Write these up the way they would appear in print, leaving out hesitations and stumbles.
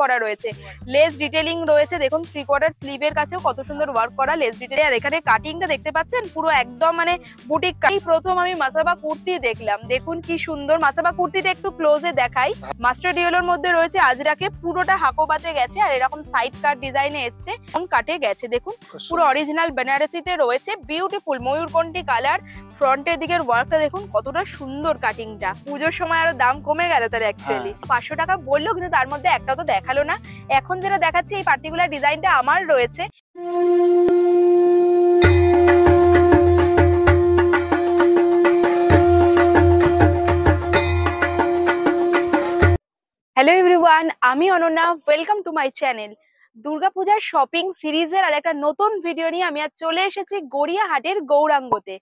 করা রয়েছে, less detailing রয়েছে। দেখুন 3/4 স্লিভের কাছেও কত সুন্দর ওয়ার্ক করা লেস ডিটেইলিং। আর এখানে কাটিংটা দেখতে পাচ্ছেন পুরো একদম মানে বুটিক। প্রথম আমি মাসাবা কুর্তি দেখলাম, দেখুন কি সুন্দর মাসাবা কুর্তিটা একটু ক্লোজে দেখাই। মাস্টার ডিওলোর মধ্যে রয়েছে আজরাকে, পুরোটা হাকোবাতে গেছে আর এরকম সাইড কাট ডিজাইনে এসছে, কোন কাটে গেছে দেখুন, পুরো অরিজিনাল বেনারসিতে রয়েছে। বিউটিফুল ময়ূরকণ্ঠী কালার, ফ্রন্টের দিকের ওয়ার্কটা দেখুন কতটা সুন্দর কাটিংটা। পুজোর সময় আরো দাম কমে গেল তার অ্যাকচুয়ালি। 500 টাকা বললো কিন্তু তার মধ্যে একটা তো দেখালো না। এখন যেটা দেখাচ্ছি এই পার্টিকুলার ডিজাইনটা আমার রয়েছে। হ্যালো এভরিওয়ান, আমি Ananya, welcome to my channel. দুর্গাপূজার শপিং সিরিজের আর একটা নতুন ভিডিও নিয়ে আমি আজ চলে এসেছি গড়িয়াহাটের গৌরাঙ্গতে।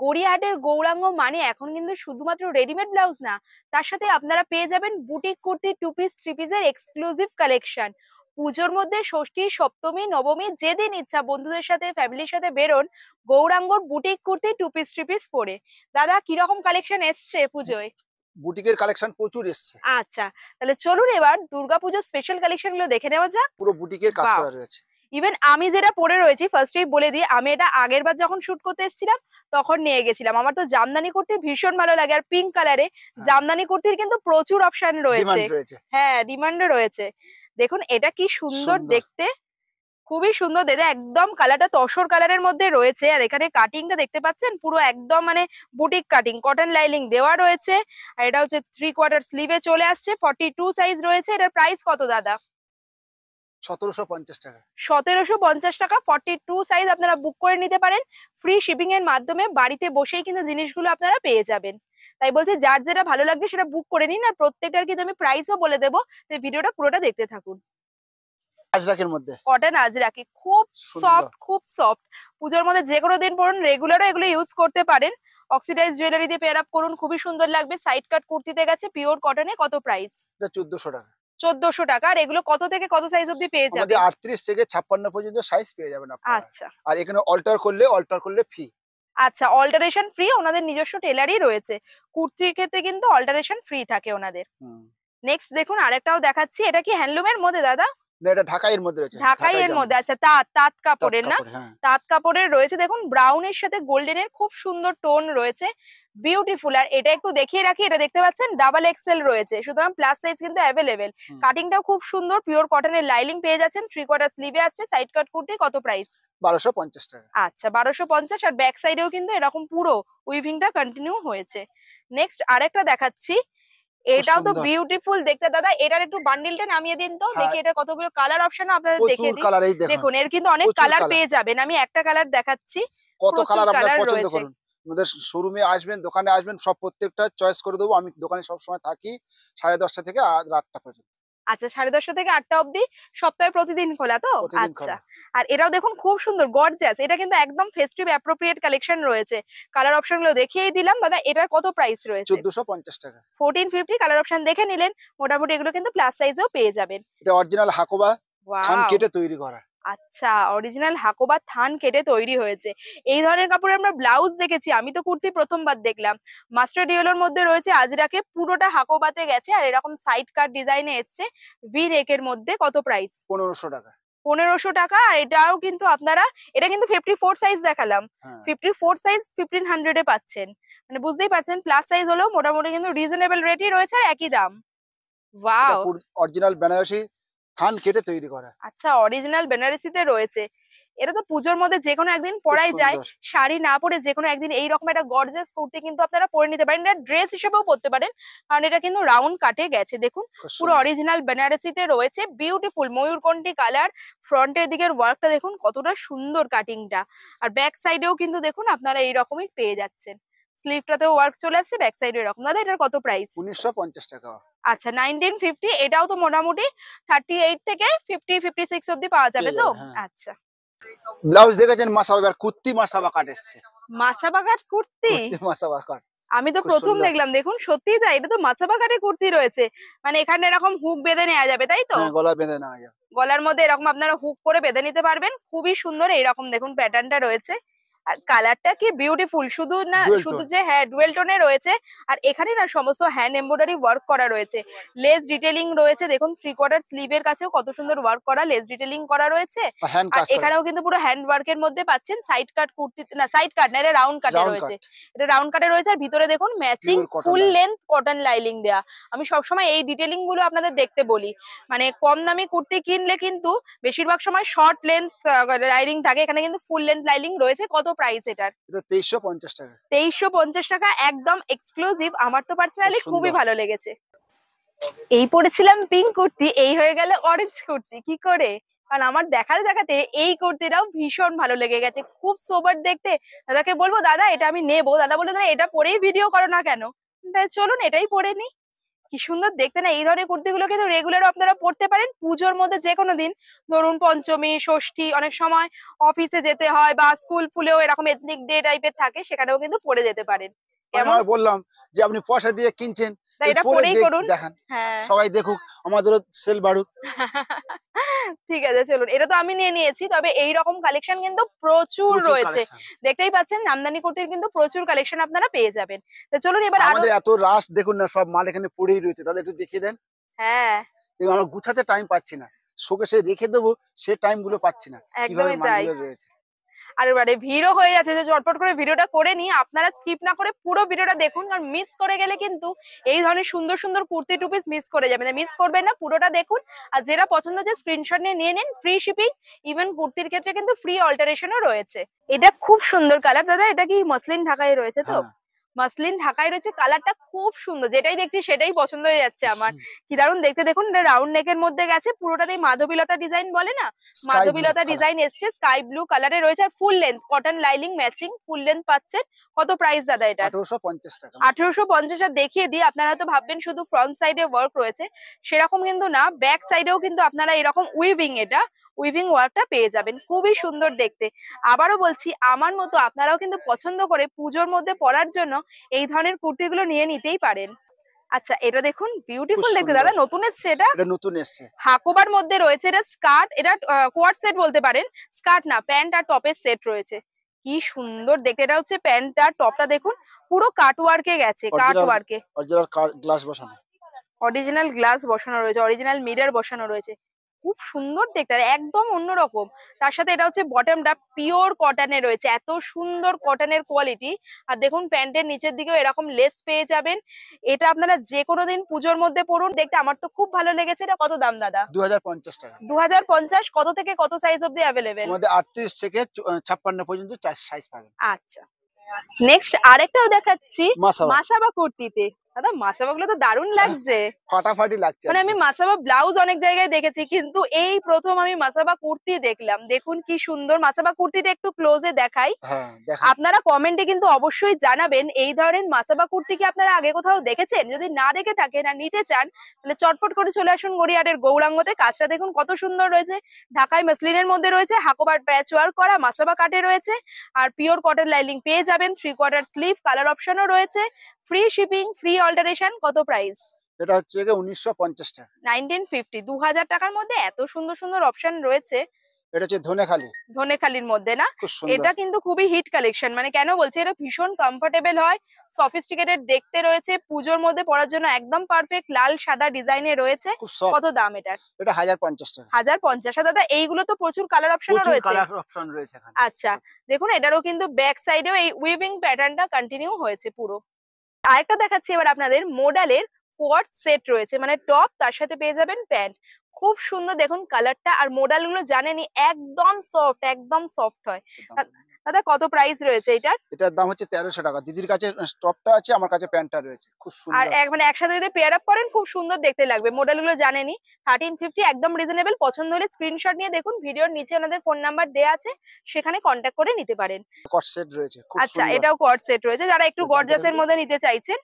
গড়িয়াহাটের গৌরাঙ্গ মানে এখন কিন্তু শুধুমাত্র রেডিমেড ব্লাউজ না, তার সাথে আপনারা পেয়ে যাবেন বুটিক কুর্তি, 2 পিস 3 পিসের এক্সক্লুসিভ কালেকশন। পুজোর মধ্যে ষষ্ঠী, সপ্তমী, নবমী যেদিন ইচ্ছা বন্ধুদের সাথে ফ্যামিলির সাথে বেরোন, গৌরাঙ্গর বুটিক কুর্তি 2 পিস 3 পিস পরে। দাদা কিরকম কালেকশন এসছে পুজোয়? বুটিকের কালেকশন প্রচুর এসছে। আচ্ছা, তাহলে চলুন এবার দুর্গাপূজার স্পেশাল কালেকশন গুলো দেখে নেওয়া যাক। পুরো বুটিকের কাজ করা রয়েছে। ইভেন আমি যেটা পরে রয়েছি ফার্স্টেই বলে দিই, আমি এটা আগের বার যখন শুট করতে এসেছিলাম তখন নিয়ে গেছিলাম। আমার তো জামদানি কুর্তি ভীষণ ভালো লাগে, আর পিঙ্ক কালারে জামদানি কুর্তির কিন্তু প্রচুর অপশন রয়েছে। হ্যাঁ, ডিমান্ডও রয়েছে। দেখুন এটা কি সুন্দর দেখতে, খুবই সুন্দর দাদা, একদম কালারটা তসর কালারের মধ্যে রয়েছে। আর এখানে কাটিংটা দেখতে পাচ্ছেন পুরো একদম মানে বুটিক কাটিং, কটন লাইনিং দেওয়া রয়েছে। আর এটা হচ্ছে 3/4 স্লিভে চলে আসছে, 42 সাইজ রয়েছে। এটার প্রাইস কত দাদা? 1750 টাকা। 1750 টাকা 42 সাইজ আপনারা বুক করে নিতে পারেন। ফ্রি শিপিং এর মাধ্যমে বাড়িতে বসেই কিন্তু জিনিসগুলো আপনারা পেয়ে যাবেন। তাই বলছে যার যেটা ভালো লাগছে সেটা বুক করে নিন। আর প্রত্যেকটার কিন্তু আমি প্রাইসও বলে দেবো, তাই ভিডিওটা পুরোটা দেখতে থাকুন। আজরাকের মধ্যে কটন আজরাকি, খুব সফট, খুব সফট। পুজোর মধ্যে যে কোনো দিন পরুন, রেগুলারও এগুলো ইউজ করতে পারেন। অক্সিডাইজ জুয়েলারি দিয়ে পেয়ার আপ করুন, খুবই সুন্দর লাগবে। সাইড কাট কুর্তিতে গেছে পিওর কটনে। কত প্রাইস? এটা 1400 টাকা। 1400 টাকা। আর এগুলো কত থেকে কত সাইজ অবধি পেয়ে যাবেন? আমাদের 38 থেকে 56 পর্যন্ত সাইজ পেয়ে যাবেন আপনারা। আচ্ছা, আর এখানে অল্টার করলে ফ্রি। আচ্ছা, অল্টারেশন ফ্রি, ওনাদের নিজস্ব টেলারই রয়েছে। কুর্তির ক্ষেত্রে কিন্তু অল্টারেশন ফ্রি থাকে ওনাদের। নেক্সট দেখুন আরেকটাও দেখাচ্ছি। এটা কি হ্যান্ডলুমের মধ্যে দাদা? না, এটা ঢাকাইয়ের মধ্যে রয়েছে। ঢাকাইয়ের মধ্যে, আচ্ছা, তাঁত কাপড়ের না? তাঁত কাপড়ের রয়েছে। দেখুন ব্রাউনের সাথে গোল্ডেনের খুব সুন্দর টোন রয়েছে, বিউটিফুল। আর এটা একটু দেখিয়ে রাখি, এটা দেখতে পাচ্ছেন ডাবল এক্সেল রয়েছে, সুতরাং প্লাস সাইজ কিন্তু অ্যাভেলেবেল। কাটিংটাও খুব সুন্দর, পিওর কটনের লাইনিং পেয়ে যাচ্ছেন। 3/4 স্লিভে আসছে। সাইড কাট কুর্তি কত প্রাইস? 1250 টাকা। আচ্ছা, 1250। আর ব্যাক সাইডেও কিন্তু এরকম পুরো উইভিংটা কন্টিনিউ হয়েছে। নেক্সট আরেকটা দেখাচ্ছি, এটাও তো বিউটিফুল দেখতে দাদা। এটার একটু বান্ডিলটা নামিয়ে দিন তো, দেখি এটা কতগুলো কালার অপশন আপনাদের দেখে দিই। দেখুন এর কিন্তু অনেক কালার পেয়ে যাবেন। আমি একটা কালার দেখাচ্ছি, কত কালার আপনারা পছন্দ করুন। আমাদের শোরুমে আসবেন, দোকানে আসবেন, সব প্রত্যেকটা চয়েস করে দেবো। আমি দোকানে সব সময় থাকি 10:30 থেকে রাত 8টা পর্যন্ত। আচ্ছা, 10:30 থেকে 8টা অবধি সপ্তাহে প্রতিদিন খোলা তো? আচ্ছা। আর এটাও দেখুন খুব সুন্দর গর্জিয়াস, এটা কিন্তু একদম ফেস্টিভ অ্যাপ্রোপ্রিয়েট কালেকশন রয়েছে। কালার অপশন গুলো দেখিয়েই দিলাম দাদা। এটার কত প্রাইস রয়েছে? 1450 টাকা। 1450 কালার অপশন দেখে নিলেন। মোটামুটি এগুলো কিন্তু প্লাস সাইজেও পেয়ে যাবেন। এটা অরিজিনাল হাকোবা থান কেটে তৈরি করা। আচ্ছা, অরিজিনাল হাকোবা থান কেটে তৈরি হয়েছে। এই ধরনের কাপড়ে আমরা ব্লাউজ দেখেছি, আমি তো কুর্তি প্রথমবার দেখলাম। মাস্টার ডিওলোর মধ্যে রয়েছে আজরাকে, পুরোটা হাকোবাতে গেছে আর এরকম সাইড কাট ডিজাইনে এসছে ভি নেকের মধ্যে। কত প্রাইস? 1500 টাকা। 1500 টাকা। আর এটাও কিন্তু আপনারা, এটা কিন্তু 54 সাইজ দেখালাম, 54 সাইজ 1500 এ পাচ্ছেন। মানে বুঝতেই পারছেন প্লাস সাইজ হলেও মোটামুটি কিন্তু রিজনেবল রেটই রয়েছে, আর একই দাম। ওয়াও, অরিজিনাল বেনারসি থান কেটে তৈরি করা। আচ্ছা, অরিজিনাল বেনারসিতে রয়েছে। এটা তো পুজোর মধ্যে যে কোনো একদিন পরাই যায়, শাড়ি না পরে যে কোনো একদিন এইরকম একটা গর্জিয়াস কুর্তি কিন্তু আপনারা পরে নিতে পারেন। এটা ড্রেস হিসেবেও পরতে পারেন, কারণ এটা কিন্তু রাউন্ড কাটে গেছে। দেখুন পুরো অরিজিনাল বেনারসিতে রয়েছে, বিউটিফুল ময়ূরকণ্ঠী কালার। ফ্রন্টের দিকের ওয়ার্কটা দেখুন কতটা সুন্দর কাটিংটা। আর ব্যাক সাইডেও কিন্তু দেখুন আপনারা এইরকমই পেয়ে যাচ্ছেন। স্লিভটাতেও ওয়ার্ক চলে আসছে, ব্যাক সাইডে এরকম। দাদা এটার কত প্রাইস? 1950 টাকা। আচ্ছা, 1950। এটাও তো মোটামুটি 38 থেকে 50-56 অবধি পাওয়া যাবে তো? আচ্ছা, ব্লাউজ দেখেছেন মাসাবা কুর্তি, মাসাবা কাট এসছে। মাসাবা কাট কুর্তি? মাসাবা কাট আমি তো প্রথম দেখলাম। দেখুন সত্যিই তাই, এটা তো মাসাবা কাটে কুর্তি রয়েছে। মানে এখানে এরকম হুক বেঁধে নেওয়া যাবে, তাই তো? গলা বেঁধে নেওয়া যাবে। গলার মধ্যে এরকম আপনারা হুক করে বেঁধে নিতে পারবেন। খুবই সুন্দর এইরকম দেখুন প্যাটার্নটা রয়েছে। আর কালারটা কি বিউটিফুল, শুধু না ডুয়েল শুধু টোন। যে হ্যাঁ ডুয়েল টোনে রয়েছে, আর এখানে না সমস্ত হ্যান্ড এমব্রয়ডারি ওয়ার্ক করা রয়েছে, লেস ডিটেলিং রয়েছে। দেখুন 3/4 স্লিভের কাছেও কত সুন্দর ওয়ার্ক করা, লেস ডিটেলিং করা রয়েছে। হ্যান্ড আর কাজ করা, এখানেও কিন্তু পুরো হ্যান্ড ওয়ার্কের মধ্যে পাচ্ছেন। সাইড কাট কুর্তি না, সাইড কাট না, এটা রাউন্ড কাটে রাউন্ড রয়েছে। কাট, এটা রাউন্ড কাটে রয়েছে, আর ভিতরে দেখুন matching pure cotton full line. Length cotton lining দেয়া। আমি সবসময় এই ডিটেলিং গুলো আপনাদের দেখতে বলি। মানে কম দামি কুর্তি কিনলে কিন্তু বেশিরভাগ সময় শর্ট লেন্থ লাইলিং থাকে, এখানে কিন্তু ফুল লেন্থ লাইলিং রয়েছে। কত প্রাইস এটার? এটা 2350 টাকা। 2350 টাকা, একদম এক্সক্লুসিভ। আমার তো খুব পার্সোনালি খুবই সুন্দর। ভালো লেগেছে। এই পরেছিলাম পিঙ্ক কুর্তি, এই হয়ে গেল অরেঞ্জ কুর্তি, কি করে? কারণ আমার দেখাতে দেখাতে এই কুর্তিটাও ভীষণ ভালো লেগে গেছে, খুব সোবার দেখতে। দাদাকে বলবো দাদা এটা আমি নেবো, দাদা বলে দাদা এটা পরেই ভিডিও করো না কেন? তাই চলুন এটাই পরে নি। কি সুন্দর দেখতে না? এই ধরনের কুর্তিগুলো কিন্তু রেগুলার আপনারা পরতে পারেন পুজোর মধ্যে যে কোনো দিন। ধরুন পঞ্চমী, ষষ্ঠী, অনেক সময় অফিসে যেতে হয় বা স্কুল ফুলেও এরকম এথনিক ডে টাইপের থাকে, সেখানেও কিন্তু পরে যেতে পারেন। কেমন? আমার বললাম যে আপনি পয়সা দিয়ে কিনছেন, তাই এটা পরে পরেই করুন। দেখান, হ্যাঁ সবাই দেখুক, আমাদেরও সেল বাড়ুক। ঠিক আছে চলুন, এটা তো আমি নিয়ে নিয়েছি। তবে এই রকম কালেকশন কিন্তু প্রচুর প্রচুর রয়েছে, কালেকশন। দেখতেই পাচ্ছেন জামদানি কুর্তির কিন্তু প্রচুর কালেকশন আপনারা পেয়ে যাবেন। তো চলুন এবার আরো। আমাদের এত রাশ দেখুন না, সব মাল এখানে পড়েই রয়েছে, তাদের একটু দেখিয়ে দেন। হ্যাঁ এবং আমরা গুছাতে টাইম পাচ্ছি না, শোকেসে রেখে দেবো, সে টাইম গুলো পাচ্ছি না, কিভাবে একদমই তাই। মালগুলো রয়েছে। আর মানে ভিড়ও হয়ে যাচ্ছে, যে চটপট করে ভিডিওটা করে নিই, আপনারা স্কিপ না করে পুরো ভিডিওটা দেখুন, কারণ মিস করে গেলে কিন্তু এই ধরনের সুন্দর সুন্দর কুর্তি টু পিস মিস করে যাবেন। মিস করবেন না, পুরোটা দেখুন। আর যেটা পছন্দ হচ্ছে স্ক্রিনশট নিয়ে নিন, ফ্রি শিপিং। ইভেন কুর্তির ক্ষেত্রে কিন্তু ফ্রি অল্টারেশনও রয়েছে। এটা খুব সুন্দর কালার দাদা, এটা কি মসলিন ঢাকায় রয়েছে তো? হ্যাঁ, মাসলিন ঢাকায় রয়েছে, কালারটা খুব সুন্দর, যেটাই দেখছি সেটাই পছন্দ হয়ে যাচ্ছে আমার। কি দারুণ দেখতে দেখুন, এটা রাউন্ড নেকের মধ্যে গেছে, পুরোটাতেই মাধবীলতা ডিজাইন বলে না, স্কাই ব্লু মাধবীলতা কালার, ডিজাইন এসছে, স্কাই ব্লু কালারে রয়েছে। আর full length cotton লাইলিং matching full length পাচ্ছেন। কত প্রাইস দাদা এটা? 1850 টাকা। 1850। আর দেখিয়ে দিই, আপনারা হয়তো ভাববেন শুধু ফ্রন্ট সাইডে ওয়ার্ক রয়েছে, সেরকম কিন্তু না, ব্যাক সাইডেও কিন্তু আপনারা এরকম উইভিং, এটা উইভিং ওয়ার্কটা পেয়ে যাবেন, খুবই সুন্দর দেখতে। আবারও বলছি, আমার মতো আপনারাও কিন্তু পছন্দ করে পুজোর মধ্যে পরার জন্য এই ধরনের কুর্তিগুলো নিয়ে নিতেই পারেন। আচ্ছা এটা দেখুন, বিউটিফুল দেখতে সুন্দর। দাদা, নতুন এসছে এটা, এটা নতুন এসছে। হাকোবার মধ্যে রয়েছে। এটা স্কার্ট, এটা কোয়ার্ড সেট বলতে পারেন, স্কার্ট না, প্যান্ট আর টপের সেট রয়েছে। কি সুন্দর দেখতে, এটা হচ্ছে প্যান্ট আর টপটা দেখুন, পুরো কাট ওয়ার্কে গেছে, কাট ওয়ার্কে। অরিজিনাল গ্লাস বসানো, অরিজিনাল গ্লাস বসানো রয়েছে, অরিজিনাল মিরর বসানো রয়েছে, খুব সুন্দর দেখতে, আর একদম অন্যরকম। তার সাথে এটা হচ্ছে বটমটা পিওর কটনের রয়েছে, এত সুন্দর কটনের কোয়ালিটি। আর দেখুন প্যান্টের নিচের দিকেও এরকম লেস পেয়ে যাবেন। এটা আপনারা যে কোনো দিন পুজোর মধ্যে পরুন, দেখতে আমার তো খুব ভালো লেগেছে। এটা কত দাম দাদা? 2050 টাকা। 2050। কত থেকে কত সাইজ অবধি অ্যাভেলেবেল? আমাদের 38 থেকে 56 পর্যন্ত সাইজ পাবেন। আচ্ছা, নেক্সট আরেকটাও দেখাচ্ছি মাসাবা, মাসাবা কুর্তিতে। দাদা মাসাবা গুলো তো দারুণ লাগছে, ফাটাফাটি লাগছে। মানে আমি মাসাবা ব্লাউজ অনেক জায়গায় দেখেছি, কিন্তু এই প্রথম আমি মাসাবা কুর্তি দেখলাম। দেখুন কি সুন্দর মাসাবা কুর্তিটা, একটু ক্লোজে দেখাই। হ্যাঁ দেখা। আপনারা কমেন্টে কিন্তু অবশ্যই জানাবেন এই ধরনের মাসাবা কুর্তি কি আপনারা আগে কোথাও দেখেছেন? যদি না দেখে থাকেন আর নিতে চান, তাহলে চটপট করে চলে আসুন গড়িয়াহাটের গৌরাঙ্গতে। কাজটা দেখুন কত সুন্দর রয়েছে, ঢাকাই মাসলিনের মধ্যে রয়েছে, হাকোবার প্যাচ ওয়ার্ক করা, মাসাবা কাটে রয়েছে, আর পিওর কটন লাইনিং পেয়ে যাবেন। 3/4 স্লিভ, কালার অপশনও রয়েছে, ফ্রি শিপিং, ফ্রি অল্টারেশন। কত প্রাইস? এটা হচ্ছে 1950 টাকা। 1950, 2000 টাকার মধ্যে এত সুন্দর সুন্দর অপশন রয়েছে। এটা হচ্ছে ধনেখালি, ধনেখালির মধ্যে না, খুব সুন্দর। এটা কিন্তু খুবই হিট কালেকশন। মানে কেন বলছি, এটা ভীষণ কমফোর্টেবল হয়, সফিস্টিকেটেড দেখতে রয়েছে, পুজোর মধ্যে পরার জন্য একদম পারফেক্ট, লাল সাদা ডিজাইনে রয়েছে। খুব সফট। কত দাম এটার? এটা 1050 টাকা। 1050। দাদা এইগুলো তো প্রচুর কালার অপশনও প্রচুর রয়েছে। কালার অপশন রয়েছে এখানে। আচ্ছা দেখুন, এটারও কিন্তু ব্যাক সাইডেও এই উইভিং প্যাটার্নটা কন্টিনিউ হয়েছে পুরো। আরেকটা দেখাচ্ছি এবার আপনাদের, মোডালের কোয়ার্ড সেট রয়েছে, মানে টপ, তার সাথে পেয়ে যাবেন প্যান্ট। খুব সুন্দর দেখুন কালারটা। আর মোডাল গুলো জানেনই একদম সফট, একদম সফট হয়। দাদা কত প্রাইস রয়েছে এটার? এটার দাম হচ্ছে 1300 টাকা। দিদির কাছে টপটা আছে, আমার কাছে প্যান্টটা রয়েছে, খুব আর সুন্দর। মানে একসাথে যদি পেয়ার আপ করেন খুব সুন্দর দেখতে লাগবে। মডেল গুলো জানেনই, 1350, একদম রিজনেবল। পছন্দ হলে স্ক্রিনশট নিয়ে দেখুন, ভিডিওর নিচে ওনাদের ফোন নাম্বার দেয়া আছে, সেখানে কন্ট্যাক্ট করে নিতে পারেন। কট সেট রয়েছে, খুব আচ্ছা সুন্দর। এটাও কোয়ার্ড সেট রয়েছে, যারা একটু এটা গর্জাসের দেখেন। মধ্যে নিতে চাইছেন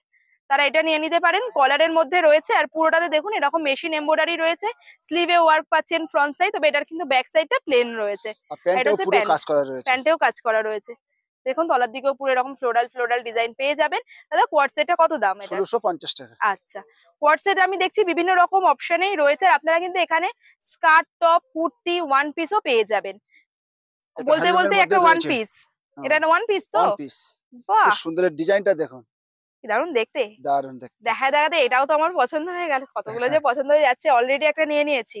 তারা এটা নিয়ে নিতে পারেন। কলারের মধ্যে রয়েছে, আর পুরোটাতে দেখুন এরকম মেশিন এমব্রয়ডারি রয়েছে, স্লিভে ওয়ার্ক পাচ্ছেন ফ্রন্ট সাইড, তবে এটার কিন্তু ব্যাক সাইডটা প্লেন রয়েছে। আর প্যান্টেও পুরো কাজ করা রয়েছে। প্যান্টেও কাজ করা রয়েছে, দেখুন তলার দিকেও পুরো এরকম ফ্লোরাল ফ্লোরাল ডিজাইন পেয়ে যাবেন। দাদা কোয়ার্ড সেটটা কত দাম এটা? 1650 টাকা। আচ্ছা, কোয়ার্ড সেট আমি দেখছি বিভিন্ন রকম অপশনেই রয়েছে, আর আপনারা কিন্তু এখানে স্কার্ট, টপ, কুর্তি, ওয়ান পিসও পেয়ে যাবেন। বলতে বলতে একটা ওয়ান পিস, এটা ওয়ান পিস তো? One piece. বাহ, খুব সুন্দর, ডিজাইনটা দেখুন, কি দারুণ দেখতে। দারুণ দেখতে। দেখায় দেখাতে এটাও তো আমার পছন্দ হয়ে গেল, কতগুলো যে পছন্দ হয়ে যাচ্ছে, অলরেডি একটা নিয়ে নিয়েছি।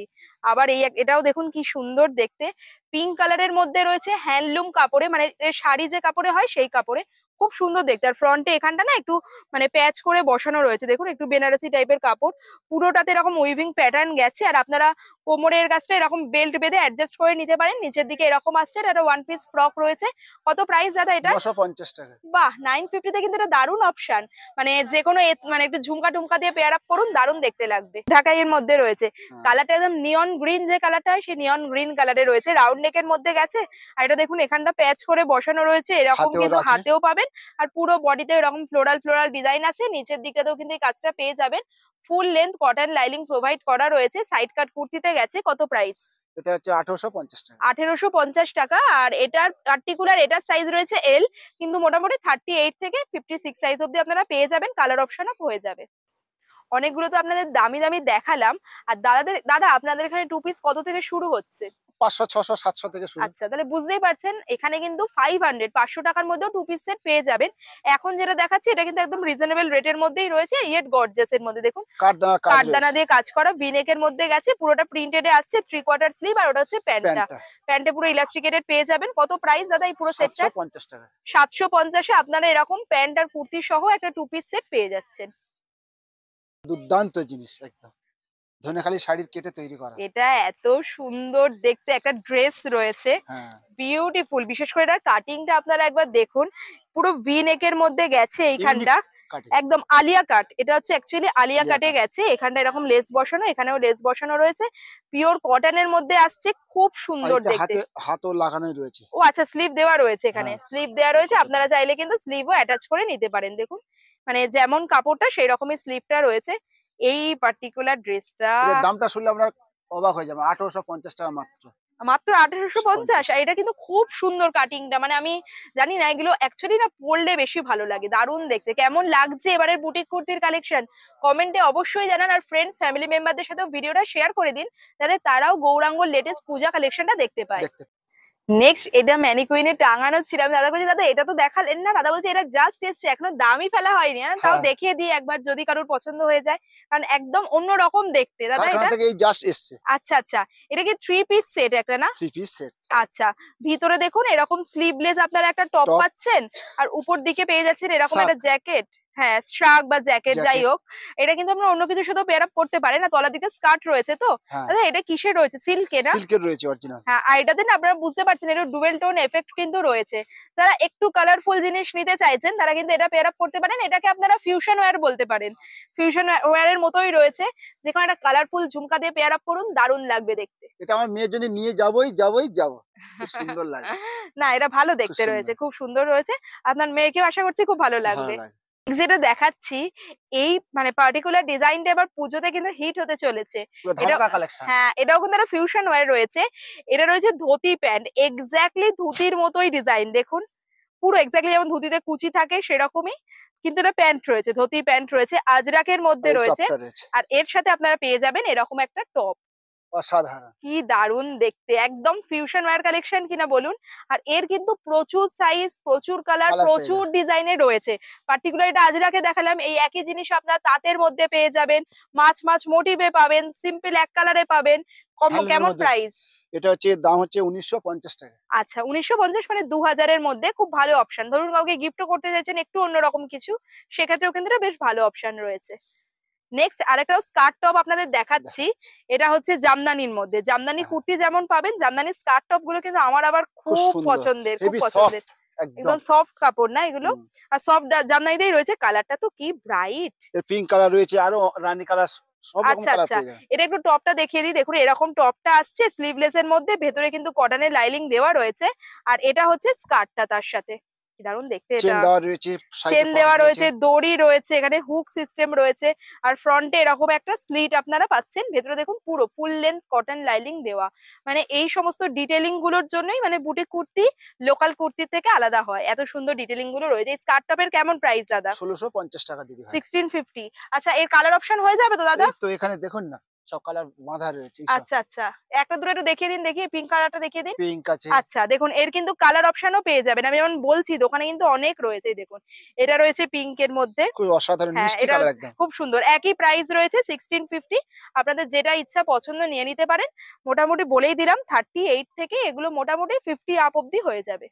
আবার এটাও দেখুন কি সুন্দর দেখতে, পিঙ্ক কালারের মধ্যে রয়েছে, হ্যান্ডলুম কাপড়ে, মানে শাড়ি যে কাপড়ে হয় সেই কাপড়ে, খুব সুন্দর দেখতে। আর ফ্রন্টে এখানটা না একটু মানে প্যাচ করে বসানো রয়েছে, দেখুন একটু বেনারসি টাইপের কাপড়, পুরোটাতে এরকম উইভিং প্যাটার্ন গেছে। আর আপনারা কোমরের কাছটা এরকম বেল্ট বেঁধে অ্যাডজাস্ট করে নিতে পারেন, নিচের দিকে এরকম আসছে। আর একটা ওয়ান পিস ফ্রক রয়েছে। কত প্রাইস দাদা এটা? 950 টাকা। বাহ, 950 তে কিন্তু এটা দারুণ অপশন। মানে যে কোনো মানে একটু ঝুমকা টুমকা দিয়ে পেয়ার আপ করুন, দারুণ দেখতে লাগবে। ঢাকাই এর মধ্যে রয়েছে, কালারটা একদম নিয়ন গ্রিন, যে কালারটা হয় সেই নিয়ন গ্রিন কালারে রয়েছে, রাউন্ড নেকের মধ্যে গেছে। আর এটা দেখুন এখানটা প্যাচ করে বসানো রয়েছে, এরকম কিন্তু হাতেও পাবেন। আর পুরো বডিতে এরকম ফ্লোরাল ফ্লোরাল ডিজাইন আছে, নিচের দিকেতেও কিন্তু এই কাজটা পেয়ে যাবেন। Full length cotton lining provide করা রয়েছে, সাইড কাট কুর্তিতে গেছে। কত প্রাইস? এটা হচ্ছে 1850 টাকা। 1850 টাকা। আর এটার পার্টিকুলার এটার সাইজ রয়েছে এল, কিন্তু মোটামুটি 38 থেকে 56 সাইজ অব্দি আপনারা পেয়ে যাবেন, কালার অপশন আপ হয়ে যাবে। অনেকগুলো তো আপনাদের দামি দামি দেখালাম। আর দাদা আপনাদের এখানে টু পিস কত থেকে শুরু হচ্ছে? 500, 600, 700 থেকে শুরু। আচ্ছা, তাহলে বুঝতেই পারছেন এখানে কিন্তু 500 টাকার মধ্যেও টু পিস সেট পেয়ে যাবেন। এখন যেটা দেখাচ্ছি এটা কিন্তু একদম রিজনেবল রেটের মধ্যেই রয়েছে, ইয়েট গর্জিয়াস এর মধ্যে। দেখুন কাঠদানা দিয়ে কাজ করা, ভিনেকের মধ্যে গেছে, পুরোটা প্রিন্টেড এ আসছে, 3/4 স্লিভ। আর ওটা হচ্ছে প্যান্টটা, প্যান্টে পুরো ইলাস্টিকেটেড পেয়ে যাবেন। কত প্রাইস দাদা এই পুরো সেটটা? 750 টাকা। 750 এ আপনারা এরকম প্যান্ট আর কুর্তি সহ একটা টু পিস সেট পেয়ে যাচ্ছেন। দুর্দান্ত জিনিস একদম, ধনেখালি শাড়ির কেটে তৈরি করা। এটা এত সুন্দর দেখতে একটা ড্রেস রয়েছে, বিউটিফুল। বিশেষ করে এটা কাটিংটা আপনারা একবার দেখুন, পুরো ভি নেকের মধ্যে গেছে এইখানটা, একদম আলিয়া কাট। এটা হচ্ছে অ্যাকচুয়ালি আলিয়া কাটে গেছে, এখানটা এরকম লেস বসানো, এখানেও লেস বসানো রয়েছে, পিওর কটনের মধ্যে আসছে, খুব সুন্দর দেখতে। হাতও লাগানোই রয়েছে। ও আচ্ছা, স্লিভ দেওয়া রয়েছে, এখানে স্লিভ দেওয়া রয়েছে, আপনারা চাইলে কিন্তু স্লিভও অ্যাটাচ করে নিতে পারেন। দেখুন মানে যেমন কাপড়টা সেই রকমই স্লিভটা রয়েছে। এই পার্টিকুলার ড্রেসটা দামটা শুনলে আপনার অবাক হয়ে যাবে, 1850 টাকা মাত্র। মাত্র 1850। আর এটা কিন্তু খুব সুন্দর কাটিংটা, মানে আমি জানি না এগুলো অ্যাকচুয়ালি না পরলে বেশি ভালো লাগে, দারুণ দেখতে। কেমন লাগছে এবারের বুটিক কুর্তির কালেকশন কমেন্টে অবশ্যই জানান। আর ফ্রেন্ডস ফ্যামিলি মেম্বারদের সাথেও ভিডিওটা শেয়ার করে দিন, যাতে তারাও গৌরাঙ্গর লেটেস্ট পূজা কালেকশনটা দেখতে পায়। নেক্সট এটা ম্যানিকুইনে টাঙানো ছিল, আমি দাদা বলছি দাদা এটা তো দেখালেন না, দাদা বলছে এটা জাস্ট এসছে, এখনো দামই ফেলা হয়নি, তাও দেখিয়ে দিই একবার যদি কারোর পছন্দ হয়ে যায়, কারণ একদম অন্যরকম দেখতে দাদা এটা। আচ্ছা আচ্ছা, এটা কি 3 পিস সেট একটা না? 3 পিস সেট। আচ্ছা, ভিতরে দেখুন এরকম স্লিভলেস আপনারা একটা টপ পাচ্ছেন, আর উপর দিকে পেয়ে যাচ্ছেন এরকম একটা জ্যাকেট, হ্যাঁ শার্ট বা জ্যাকেট যাই হোক। এটা কিন্তু আপনারা অন্য কিছুর সাথে পেয়ার আপ করতে পারেন। না তলার দিকে স্কার্ট রয়েছে তো দাদা, এটা কিসের রয়েছে? সিল্কের না? সিল্কের রয়েছে অরিজিনাল। হ্যাঁ, আর এটাতে না আপনারা বুঝতে পারছেন এটা ডুয়েল টোন এফেক্ট কিন্তু রয়েছে। যারা একটু কালারফুল জিনিস নিতে চাইছেন তারা কিন্তু এটা পেয়ার আপ করতে পারেন। এটাকে আপনারা ফিউশন ওয়্যার বলতে পারেন, ফিউশন ওয়্যারের মতোই রয়েছে, যেখানে একটা কালারফুল ঝুমকা দিয়ে পেয়ার আপ করুন, দারুণ লাগবে দেখতে। এটা আমার মেয়ের জন্য নিয়ে যাব, খুব সুন্দর লাগে। না এটা ভালো দেখতে রয়েছে, খুব সুন্দর রয়েছে, আপনার মেয়েকেও আশা করছি খুব ভালো লাগবে। যেটা দেখাচ্ছি এই মানে পার্টিকুলার ডিজাইনটা এবার পুজোতে কিন্তু হিট হতে চলেছে। হ্যাঁ, এটাও কিন্তু একটা ফিউশন ওয়্যার রয়েছে। এটা রয়েছে ধুতি প্যান্ট, এক্স্যাক্টলি ধুতির মতোই ডিজাইন, দেখুন পুরো এক্স্যাক্টলি যেমন ধুতিতে কুচি থাকে সেরকমই, কিন্তু এটা প্যান্ট রয়েছে, ধুতি প্যান্ট রয়েছে, আজরাকের মধ্যে রয়েছে। আর এর সাথে আপনারা পেয়ে যাবেন এরকম একটা টপ, অসাধারণ, কি দারুণ দেখতে, একদম ফিউশন ওয়্যার কালেকশন কিনা বলুন। আর এর কিন্তু প্রচুর সাইজ, প্রচুর কালার, প্রচুর ডিজাইনের রয়েছে। পার্টিকুলার এটা আজরাকে দেখালাম, এই একই জিনিস আপনারা তাঁতের মধ্যে পেয়ে যাবেন, মাছ মোটিভে পাবেন, সিম্পল এক কালারে পাবেন। কেমন প্রাইস? এটা হচ্ছে দাম হচ্ছে 1950 টাকা। আচ্ছা, 1950 মানে 2000 এর মধ্যে খুব ভালো অপশন। ধরুন কাউকে গিফটও করতে চাইছেন একটু অন্যরকম কিছু, সেক্ষেত্রেও কিন্তু বেশ ভালো অপশন রয়েছে। নেক্সট আরেকটা স্কার্ট টপ আপনাদের দেখাচ্ছি, এটা হচ্ছে জামদানির মধ্যে। জামদানি কুর্তি যেমন পাবেন, জামদানি স্কার্ট টপ গুলো কিন্তু আমার আবার খুব পছন্দের, খুব পছন্দের, একদম সফট কাপড় না এগুলো, আর সফট জামদানিতেই রয়েছে। কালারটা তো কি ব্রাইট, পিঙ্ক কালার রয়েছে, আরো রানী কালার, সব রকম কালার পেয়ে যাবেন। এটা একটু টপটা দেখিয়ে দিই, দেখুন এরকম টপটা আসছে স্লিভলেস এর মধ্যে, ভেতরে কিন্তু কটনের লাইনিং দেওয়া রয়েছে। আর এটা হচ্ছে স্কার্টটা তার সাথে, দারুণ দেখতে। এটা চেন দেওয়া রয়েছে, দড়ি রয়েছে, এখানে হুক সিস্টেম রয়েছে, আর ফ্রন্টে এরকম একটা স্লিট আপনারা পাচ্ছেন। ভেতরে দেখুন পুরো ফুল লেন্থ কটন লাইনিং দেওয়া, মানে এই সমস্ত ডিটেইলিং গুলোর জন্যই মানে বুটিক কুর্তি লোকাল কুর্তির থেকে আলাদা হয়, এত সুন্দর ডিটেইলিং গুলো রয়েছে। স্কার্ট টপের কেমন প্রাইস দাদা? 1650 টাকা দিদি। 1650। আচ্ছা, এর কালার অপশন হয়ে যাবে তো দাদা? তো এখানে দেখুন না, সব কালার বাঁধা রয়েছে। আচ্ছা আচ্ছা, একটা দুটো একটু দেখিয়ে দিন, দেখি পিঙ্ক কালারটা দেখিয়ে দিন। পিঙ্ক আছে। আচ্ছা দেখুন, এর কিন্তু কালার অপশনও পেয়ে যাবেন। আমি যেমন বলছি দোকানে কিন্তু অনেক রয়েছে। দেখুন এটা রয়েছে পিঙ্কের মধ্যে, খুব অসাধারণ হ্যাঁ মিষ্টি এটা কালার একদম। খুব সুন্দর। একই প্রাইস রয়েছে 1650। আপনাদের যেটা ইচ্ছা পছন্দ নিয়ে নিতে পারেন। মোটামুটি বলেই দিলাম 38 থেকে এগুলো মোটামুটি 50 আপ অব্দি হয়ে যাবে।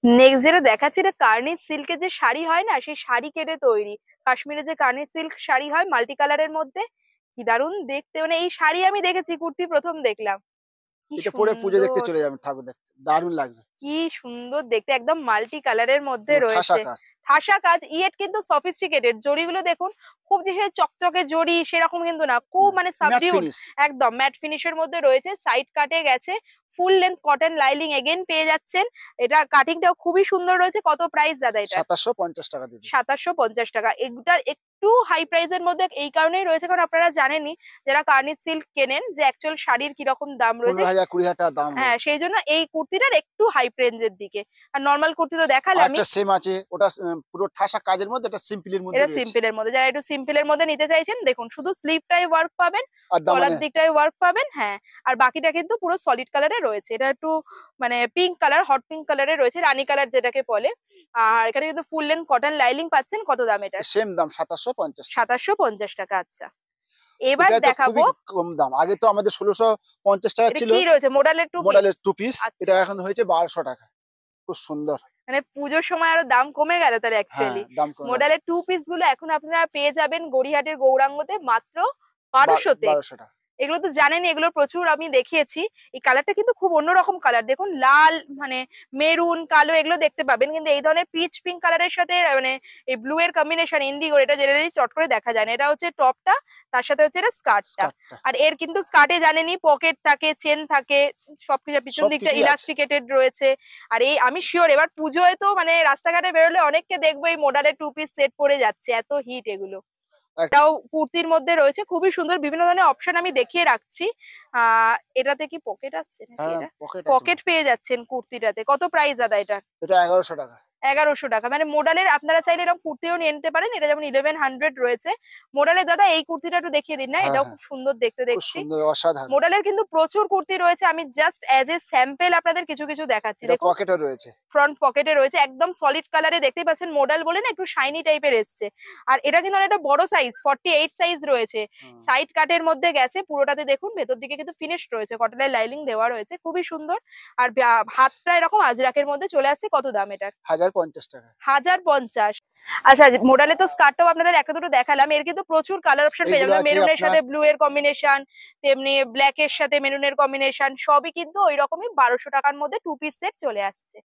নেক্সট যেটা দেখাচ্ছি, এটা কার্নিশ সিল্কের যে শাড়ি হয় না, সেই শাড়ি কেটে তৈরি। কাশ্মীরের যে কার্নিশ সিল্ক শাড়ি হয় মাল্টি কালারের মধ্যে, কি দারুণ দেখতে। মানে এই শাড়ি আমি দেখেছি, কুর্তি প্রথম দেখলাম। কি এটা পরে পুজো দেখতে সুন্দর, চলে যাবেন, ঠাকুর দেখতে দারুণ লাগবে। কি সুন্দর দেখতে, একদম মাল্টি কালারের মধ্যে পুরো ঠাসা রয়েছে। কাজ। ঠাসা কাজ, ইয়েট কিন্তু সফিস্টিকেটেড। জড়িগুলো দেখুন, খুব যে সে চকচকে জড়ি সেরকম কিন্তু না, খুব মানে ম্যাট সাবডিউড, ফিনিশ। একদম ম্যাট ফিনিশের মধ্যে রয়েছে। সাইড কাটে গেছে, ফুল লেন্থ কটন লাইলিং এগেন পেয়ে যাচ্ছেন। এটা কাটিংটাও খুবই সুন্দর রয়েছে। কত প্রাইস দাদা এটা? 2750 টাকা দিদি। 2750 টাকা। এগুটার একটু হাই প্রাইসের মধ্যে এই কারণেই রয়েছে, কারণ আপনারা জানেনই যারা কার্নিশ সিল্ক কেনেন যে অ্যাকচুয়াল শাড়ির কিরকম দাম রয়েছে। 15,000 20,000 টাকা দাম হ্যাঁ, রয়েছে। সেই জন্য এই কুর্তিটার একটু হাই রেঞ্জের দিকে। আর নরমাল কুর্তি তো আর দেখালামই, একটা সেম আছে, ওটা পুরো ঠাসা কাজের মধ্যে, এটা সিম্পলের মধ্যে এটা রয়েছে। সিম্পলের মধ্যে। যারা একটু সিম্পলের মধ্যে নিতে চাইছেন, দেখুন শুধু স্লিভটাই ওয়ার্ক পাবেন, আর গলার দামানে দিকটাই ওয়ার্ক পাবেন, হ্যাঁ। আর বাকিটা কিন্তু পুরো সলিড কালারে রয়েছে। এটা একটু মানে পিঙ্ক কালার, হট পিঙ্ক কালারে রয়েছে, রানী কালার যেটাকে বলে। আর এখানে কিন্তু ফুল লেন্থ কটন লাইলিং পাচ্ছেন। কত দাম এটা? সেম দাম 2750 টাকা। 2750 টাকা। আচ্ছা, এবার এটা তো দেখাবো খুবই কম দাম। আগে তো আমাদের 1650 টাকা এটা ছিল কি রয়েছে, মডেলের টু পিস। মডেলের 2 পিস, আচ্ছা, এটা এখন হয়েছে 1200 টাকা। খুব সুন্দর। মানে পুজোর সময় আরো দাম কমে গেল তাহলে হ্যাঁ, অ্যাকচুয়ালি। দাম কমে গেল। মডেলের টু পিস গুলো এখন আপনারা পেয়ে যাবেন গড়িয়াহাটের গৌরাঙ্গতে মাত্র 1200 তে। 1200 টাকা। এগুলো তো জানেনই, এগুলো প্রচুর আমি দেখিয়েছি। এই কালারটা কিন্তু খুব অন্যরকম কালার। দেখুন লাল, মানে মেরুন, কালো এগুলো দেখতে পাবেন, কিন্তু এই ধরনের পিচ পিঙ্ক কালারের সাথে মানে এই ব্লু এর কম্বিনেশন, ইন্ডিগো, এটা জেনারেলি চট করে দেখা যায় না। এটা হচ্ছে টপটা, তার সাথে হচ্ছে এটা স্কার্টটা। স্কার্টটা আর এর কিন্তু স্কার্টে জানেনই পকেট থাকে, চেন থাকে, সবকিছু পিছন দিকটা সবকিছুই আছে। ইলাস্টিকেটেড রয়েছে। আর এই আমি শিওর এবার পুজোয় তো মানে রাস্তাঘাটে বেরোলে অনেককে দেখবো এই মডেলের টু পিস সেট পরে যাচ্ছে, এত হিট এগুলো। এটাও কুর্তির মধ্যে রয়েছে, খুবই সুন্দর। বিভিন্ন ধরনের অপশন আমি দেখিয়ে রাখছি। এটাতে কি পকেট আসছে নাকি? হ্যাঁ, এটা পকেট আছে। পকেট পেয়ে যাচ্ছেন কুর্তিটাতে। কত প্রাইস দাদা এটা? এটা 1100 টাকা। 1100 টাকা। মানে মোডালের আপনারা চাইলে এরকম কুর্তিও নিয়ে নিতে পারেন। এটা যেমন 1100 রয়েছে মোডালের। দাদা এই কুর্তিটা একটু দেখিয়ে দিন না, হ্যাঁ, এটাও হ্যাঁ, খুব সুন্দর দেখতে খুব দেখছি। সুন্দর, অসাধারণ। মোডালের কিন্তু প্রচুর কুর্তি রয়েছে, আমি জাস্ট অ্যাজ এ স্যাম্পল আপনাদের কিছু কিছু দেখাচ্ছি। এটা দেখুন পকেটও রয়েছে। ফ্রন্ট পকেটে রয়েছে, একদম সলিড কালারে দেখতেই পাচ্ছেন। মডেল বলে না একটু শাইনি টাইপের এসছে। আর এটা কিন্তু অনেকটা বড় সাইজ, 48 সাইজ রয়েছে। সাইড কাটের মধ্যে গেছে পুরোটাতে। দেখুন ভেতর দিকে কিন্তু ফিনিশড রয়েছে, কটনের লাইনিং দেওয়া রয়েছে, খুবই সুন্দর। আর হাতটা এরকম আজরাকের মধ্যে চলে আসছে। কত দাম এটা? 1050 টাকা। 1050। আচ্ছা, মোডালে তো স্কার্টটাও আপনাদের একটা দুটো দেখালাম। এর কিন্তু প্রচুর কালার অপশন পেয়ে এগুলো যাবেন। আছে মেরুনের আপনার সাথে ব্লু এর কম্বিনেশন, তেমনি ব্ল্যাক এর সাথে মেরুনের কম্বিনেশন, সবই কিন্তু ওই রকমই 1200 টাকার মধ্যে টু পিস সেট চলে আসছে।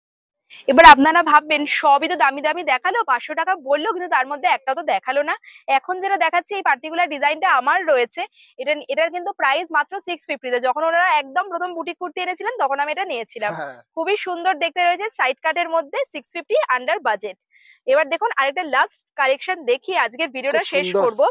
এবার আপনারা ভাববেন সবই তো দামি দামি দেখালো, 500 টাকা বললো, কিন্তু তার মধ্যে একটা তো দেখালো না। এখন যেটা দেখাচ্ছি এই পার্টিকুলার ডিজাইনটা আমার রয়েছে, এটার কিন্তু প্রাইস মাত্র 650 তে। যখন ওনারা একদম প্রথম বুটিক কুর্তি এনেছিলেন তখন আমি এটা নিয়েছিলাম। হ্যাঁ, খুবই সুন্দর দেখতে রয়েছে, সাইড কাটের মধ্যে, 650 আন্ডার বাজেট। এবার দেখুন আরেকটা লাস্ট কালেকশন দেখিয়ে আজকের ভিডিওটা খুব শেষ সুন্দর। করব।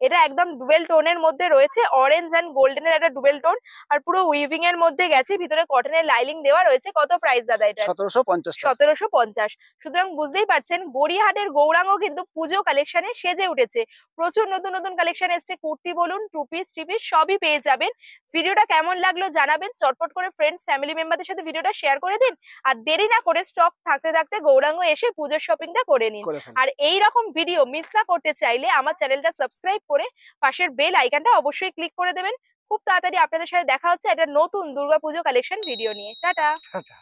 এটা একদম ডুয়েল টোনের মধ্যে রয়েছে, অরেঞ্জ এন্ড গোল্ডেন এর একটা ডুয়েল টোন। আর পুরো উইভিং এর মধ্যে গেছে, ভিতরে কটনের লাইলিং দেওয়া রয়েছে। কত প্রাইস দাদা এটা? 1750 টাকা। 1750। সুতরাং বুঝতেই পারছেন গড়িয়াহাটের গৌরাঙ্গ কিন্তু পুজো কালেকশনে সেজে উঠেছে। প্রচুর নতুন নতুন কালেকশন এসছে, কুর্তি বলুন, টু পিস, থ্রি পিস সবই পেয়ে যাবেন। ভিডিওটা কেমন লাগলো জানাবেন। চটপট করে ফ্রেন্ডস ফ্যামিলি মেম্বারদের সাথে ভিডিওটা শেয়ার করে দিন। আর দেরি না করে স্টক থাকতে থাকতে গৌরাঙ্গ এসে পুজোর শপিংটা করে নিন। করে ফেলুন। আর এই রকম ভিডিও মিস না করতে চাইলে আমার চ্যানেলটা সাবস্ক্রাইব করে পাশের বেল আইকনটা অবশ্যই ক্লিক করে দেবেন। খুব তাড়াতাড়ি আপনাদের সাথে দেখা হচ্ছে একটা নতুন দুর্গাপুজো কালেকশন ভিডিও নিয়ে। টাটা। টাটা।